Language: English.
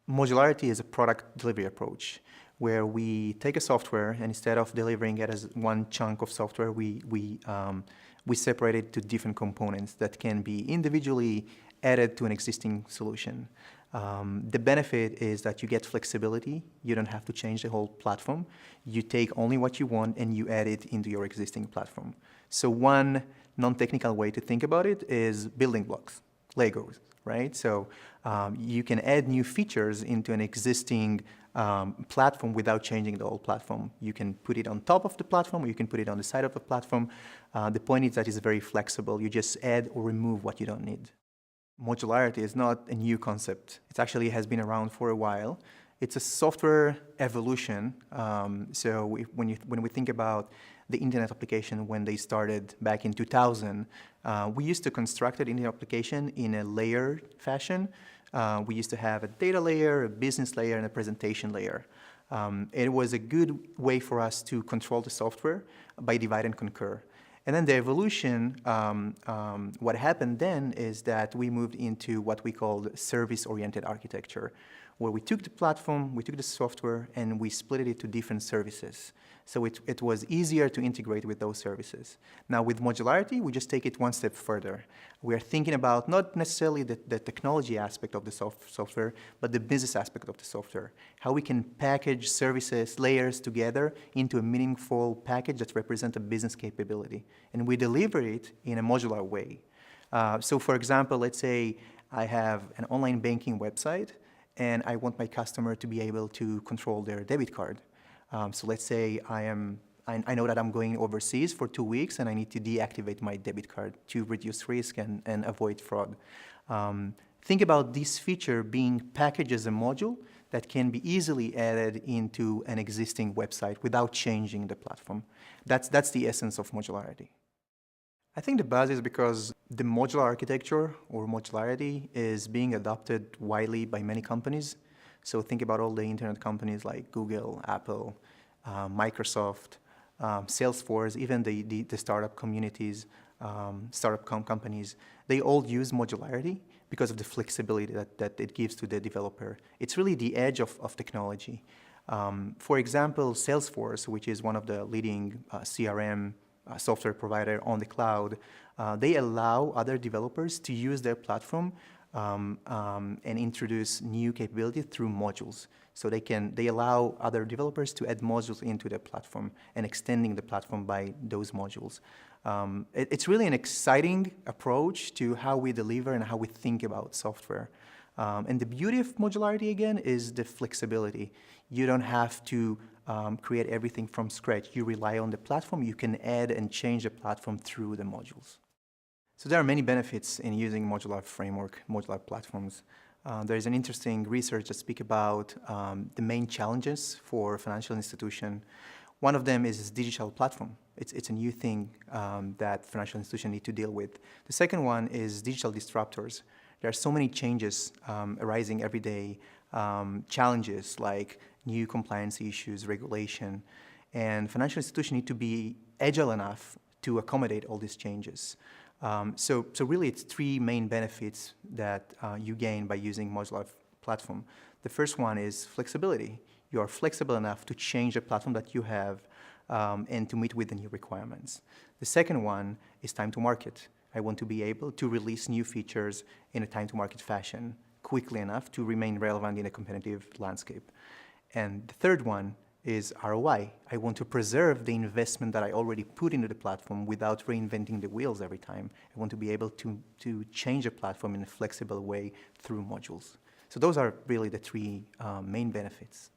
Modularity is a product delivery approach where we take a software and instead of delivering it as one chunk of software, we separate it to different components that can be individually added to an existing solution. The benefit is that you get flexibility. You don't have to change the whole platform. You take only what you want and you add it into your existing platform. So one non-technical way to think about it is building blocks, Legos, right? So you can add new features into an existing platform without changing the whole platform. You can put it on top of the platform, or you can put it on the side of the platform. The point is that it's very flexible. You just add or remove what you don't need. Modularity is not a new concept. It actually has been around for a while. It's a software evolution. When we think about the internet application when they started back in 2000, we used to construct an internet application in a layered fashion. We used to have a data layer, a business layer, and a presentation layer. It was a good way for us to control the software by divide and conquer. And then the evolution, what happened then is that we moved into what we called service-oriented architecture, where we took the platform, we took the software, and we split it into different services. So it was easier to integrate with those services. Now with modularity, we just take it one step further. We are thinking about not necessarily the technology aspect of the software, but the business aspect of the software. How we can package services, layers together into a meaningful package that represents a business capability. And we deliver it in a modular way. So for example, let's say I have an online banking website, and I want my customer to be able to control their debit card. So let's say I know that I'm going overseas for 2 weeks and I need to deactivate my debit card to reduce risk and avoid fraud. Think about this feature being packaged as a module that can be easily added into an existing website without changing the platform. That's the essence of modularity. I think the buzz is because the modular architecture or modularity is being adopted widely by many companies. So think about all the internet companies like Google, Apple, Microsoft, Salesforce, even the startup communities, companies. They all use modularity because of the flexibility that it gives to the developer. It's really the edge of technology. For example, Salesforce, which is one of the leading CRM software provider on the cloud, they allow other developers to use their platform and introduce new capabilities through modules. So they allow other developers to add modules into their platform and extending the platform by those modules. It's really an exciting approach to how we deliver and how we think about software. And the beauty of modularity, again, is the flexibility. You don't have to create everything from scratch. You rely on the platform. You can add and change the platform through the modules. So there are many benefits in using modular framework, modular platforms. There is an interesting research that speaks about the main challenges for financial institution. One of them is digital platform. It's a new thing that financial institutions need to deal with. The second one is digital disruptors. There are so many changes arising every day, challenges like new compliance issues, regulation, and financial institutions need to be agile enough to accommodate all these changes. So really it's three main benefits that you gain by using modular platform. The first one is flexibility. You are flexible enough to change the platform that you have and to meet with the new requirements. The second one is time to market. I want to be able to release new features in a time-to-market fashion quickly enough to remain relevant in a competitive landscape. And the third one is ROI. I want to preserve the investment that I already put into the platform without reinventing the wheels every time. I want to be able to change the platform in a flexible way through modules. So those are really the three main benefits.